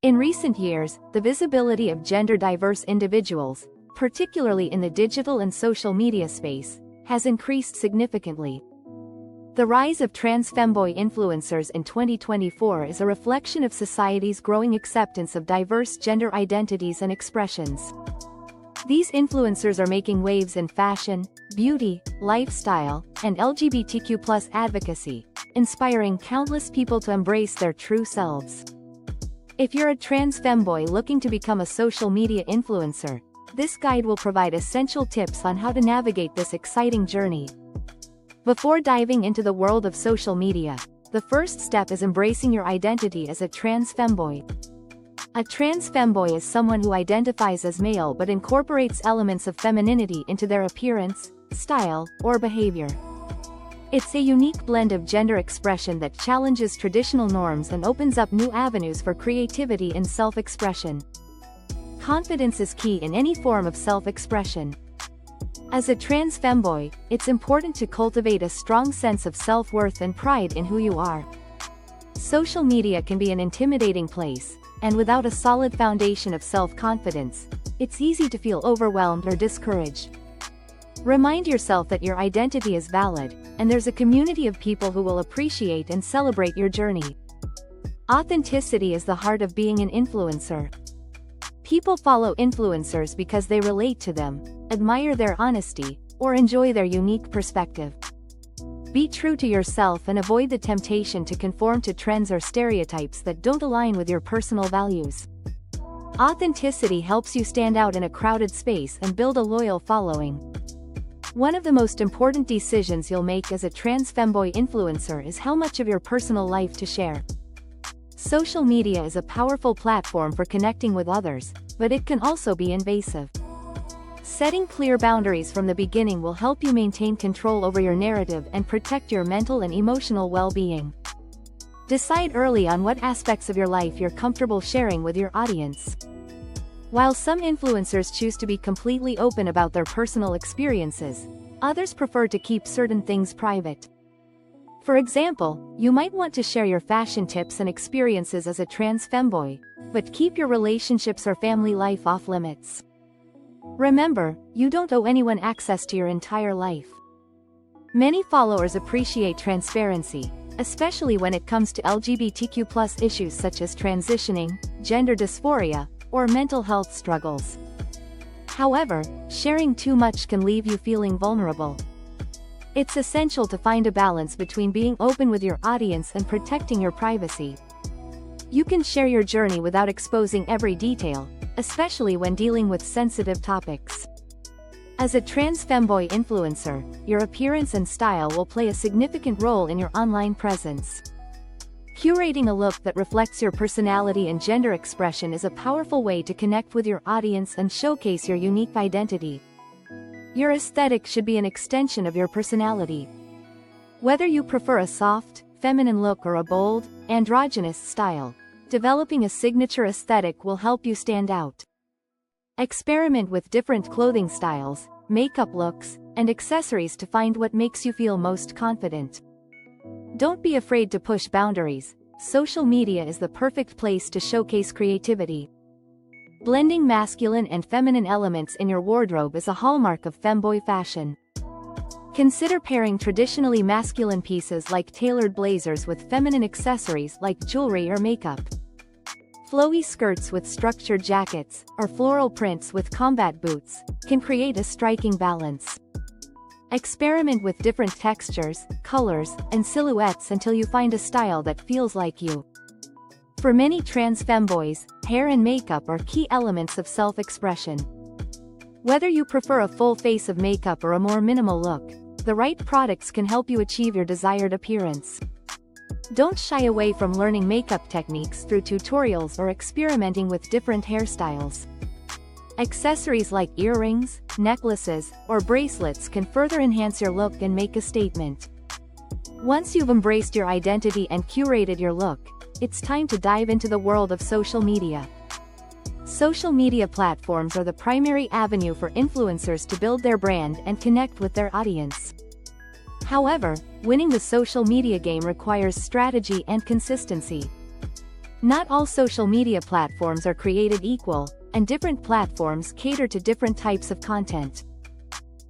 In recent years, the visibility of gender-diverse individuals, particularly in the digital and social media space, has increased significantly. The rise of trans femboy influencers in 2024 is a reflection of society's growing acceptance of diverse gender identities and expressions. These influencers are making waves in fashion, beauty, lifestyle, and LGBTQ+ advocacy, inspiring countless people to embrace their true selves. If you're a trans femboy looking to become a social media influencer, this guide will provide essential tips on how to navigate this exciting journey. Before diving into the world of social media, the first step is embracing your identity as a trans femboy. A trans femboy is someone who identifies as male but incorporates elements of femininity into their appearance, style, or behavior. It's a unique blend of gender expression that challenges traditional norms and opens up new avenues for creativity and self-expression. Confidence is key in any form of self-expression. As a trans femboy, it's important to cultivate a strong sense of self-worth and pride in who you are. Social media can be an intimidating place, and without a solid foundation of self-confidence, it's easy to feel overwhelmed or discouraged. Remind yourself that your identity is valid, and there's a community of people who will appreciate and celebrate your journey. Authenticity is the heart of being an influencer. People follow influencers because they relate to them, admire their honesty, or enjoy their unique perspective. Be true to yourself and avoid the temptation to conform to trends or stereotypes that don't align with your personal values. Authenticity helps you stand out in a crowded space and build a loyal following. One of the most important decisions you'll make as a trans femboy influencer is how much of your personal life to share. Social media is a powerful platform for connecting with others, but it can also be invasive. Setting clear boundaries from the beginning will help you maintain control over your narrative and protect your mental and emotional well-being. Decide early on what aspects of your life you're comfortable sharing with your audience. While some influencers choose to be completely open about their personal experiences, others prefer to keep certain things private. For example, you might want to share your fashion tips and experiences as a trans femboy, but keep your relationships or family life off limits. Remember, you don't owe anyone access to your entire life. Many followers appreciate transparency, especially when it comes to LGBTQ+ issues such as transitioning, gender dysphoria, or mental health struggles. However, sharing too much can leave you feeling vulnerable. It's essential to find a balance between being open with your audience and protecting your privacy. You can share your journey without exposing every detail, especially when dealing with sensitive topics. As a trans femboy influencer, your appearance and style will play a significant role in your online presence. Curating a look that reflects your personality and gender expression is a powerful way to connect with your audience and showcase your unique identity. Your aesthetic should be an extension of your personality. Whether you prefer a soft, feminine look or a bold, androgynous style, developing a signature aesthetic will help you stand out. Experiment with different clothing styles, makeup looks, and accessories to find what makes you feel most confident. Don't be afraid to push boundaries. Social media is the perfect place to showcase creativity. Blending masculine and feminine elements in your wardrobe is a hallmark of femboy fashion. Consider pairing traditionally masculine pieces like tailored blazers with feminine accessories like jewelry or makeup. Flowy skirts with structured jackets, or floral prints with combat boots, can create a striking balance. Experiment with different textures, colors, and silhouettes until you find a style that feels like you. For many trans femboys, hair and makeup are key elements of self-expression. Whether you prefer a full face of makeup or a more minimal look, the right products can help you achieve your desired appearance. Don't shy away from learning makeup techniques through tutorials or experimenting with different hairstyles. Accessories like earrings, necklaces, or bracelets can further enhance your look and make a statement. Once you've embraced your identity and curated your look, it's time to dive into the world of social media. Social media platforms are the primary avenue for influencers to build their brand and connect with their audience. However, winning the social media game requires strategy and consistency. Not all social media platforms are created equal, and different platforms cater to different types of content.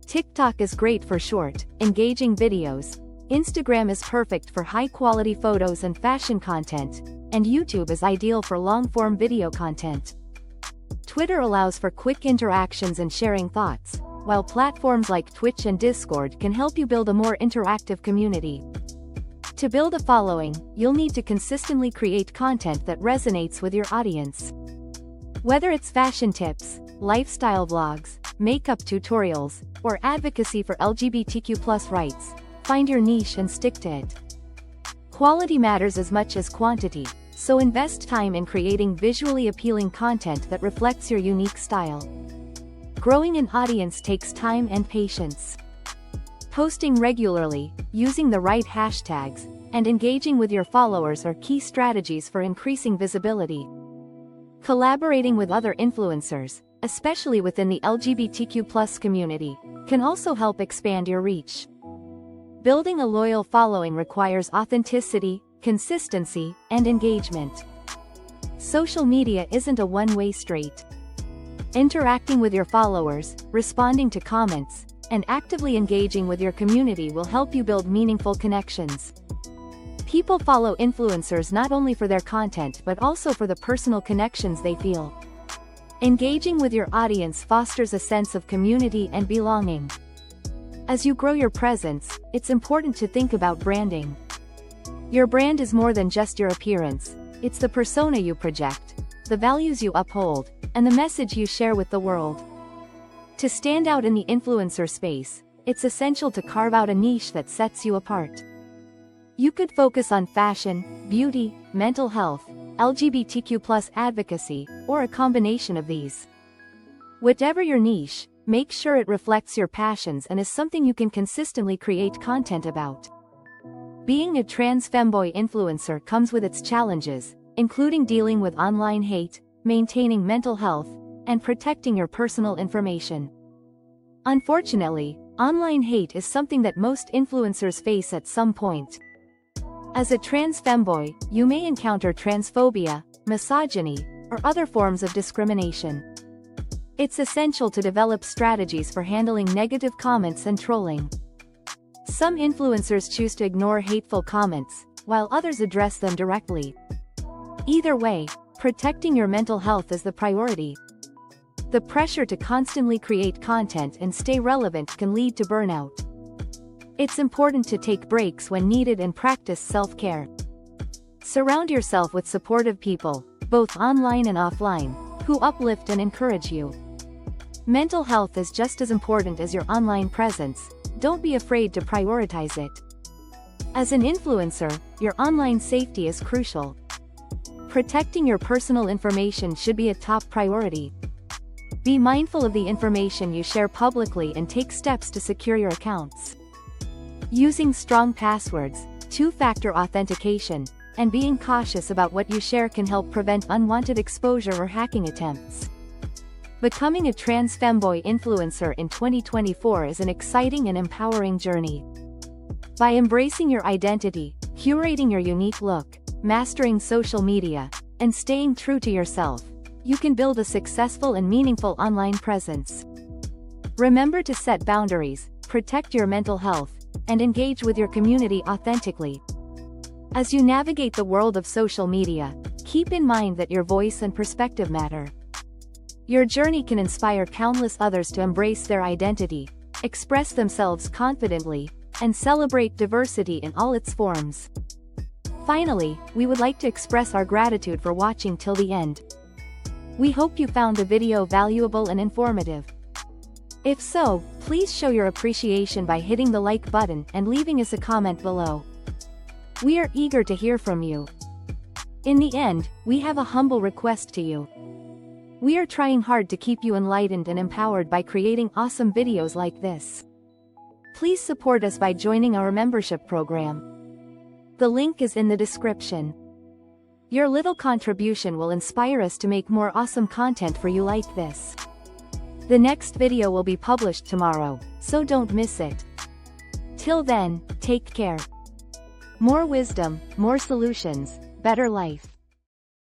TikTok is great for short, engaging videos, Instagram is perfect for high-quality photos and fashion content, and YouTube is ideal for long-form video content. Twitter allows for quick interactions and sharing thoughts, while platforms like Twitch and Discord can help you build a more interactive community. To build a following, you'll need to consistently create content that resonates with your audience. Whether it's fashion tips, lifestyle vlogs, makeup tutorials, or advocacy for LGBTQ+ rights, find your niche and stick to it. Quality matters as much as quantity, so invest time in creating visually appealing content that reflects your unique style. Growing an audience takes time and patience. Posting regularly, using the right hashtags, and engaging with your followers are key strategies for increasing visibility. Collaborating with other influencers, especially within the LGBTQ+ community, can also help expand your reach. Building a loyal following requires authenticity, consistency, and engagement. Social media isn't a one-way street. Interacting with your followers, responding to comments, and actively engaging with your community will help you build meaningful connections. People follow influencers not only for their content but also for the personal connections they feel. Engaging with your audience fosters a sense of community and belonging. As you grow your presence, it's important to think about branding. Your brand is more than just your appearance, it's the persona you project, the values you uphold, and the message you share with the world. To stand out in the influencer space, it's essential to carve out a niche that sets you apart. You could focus on fashion, beauty, mental health, LGBTQ+ advocacy, or a combination of these. Whatever your niche, make sure it reflects your passions and is something you can consistently create content about. Being a trans femboy influencer comes with its challenges, including dealing with online hate, maintaining mental health, and protecting your personal information. Unfortunately, online hate is something that most influencers face at some point. As a trans femboy, you may encounter transphobia, misogyny, or other forms of discrimination. It's essential to develop strategies for handling negative comments and trolling. Some influencers choose to ignore hateful comments, while others address them directly. Either way, protecting your mental health is the priority. The pressure to constantly create content and stay relevant can lead to burnout. It's important to take breaks when needed and practice self-care. Surround yourself with supportive people, both online and offline, who uplift and encourage you. Mental health is just as important as your online presence, don't be afraid to prioritize it. As an influencer, your online safety is crucial. Protecting your personal information should be a top priority. Be mindful of the information you share publicly and take steps to secure your accounts. Using strong passwords, two-factor authentication, and being cautious about what you share can help prevent unwanted exposure or hacking attempts. Becoming a trans femboy influencer in 2024 is an exciting and empowering journey. By embracing your identity, curating your unique look, mastering social media, and staying true to yourself, you can build a successful and meaningful online presence. Remember to set boundaries, protect your mental health, and engage with your community authentically. As you navigate the world of social media, keep in mind that your voice and perspective matter. Your journey can inspire countless others to embrace their identity, express themselves confidently, and celebrate diversity in all its forms. Finally, we would like to express our gratitude for watching till the end. We hope you found the video valuable and informative. If so, please show your appreciation by hitting the like button and leaving us a comment below. We are eager to hear from you. In the end, we have a humble request to you. We are trying hard to keep you enlightened and empowered by creating awesome videos like this. Please support us by joining our membership program. The link is in the description. Your little contribution will inspire us to make more awesome content for you like this. The next video will be published tomorrow, so don't miss it. Till then, take care. More wisdom, more solutions, better life.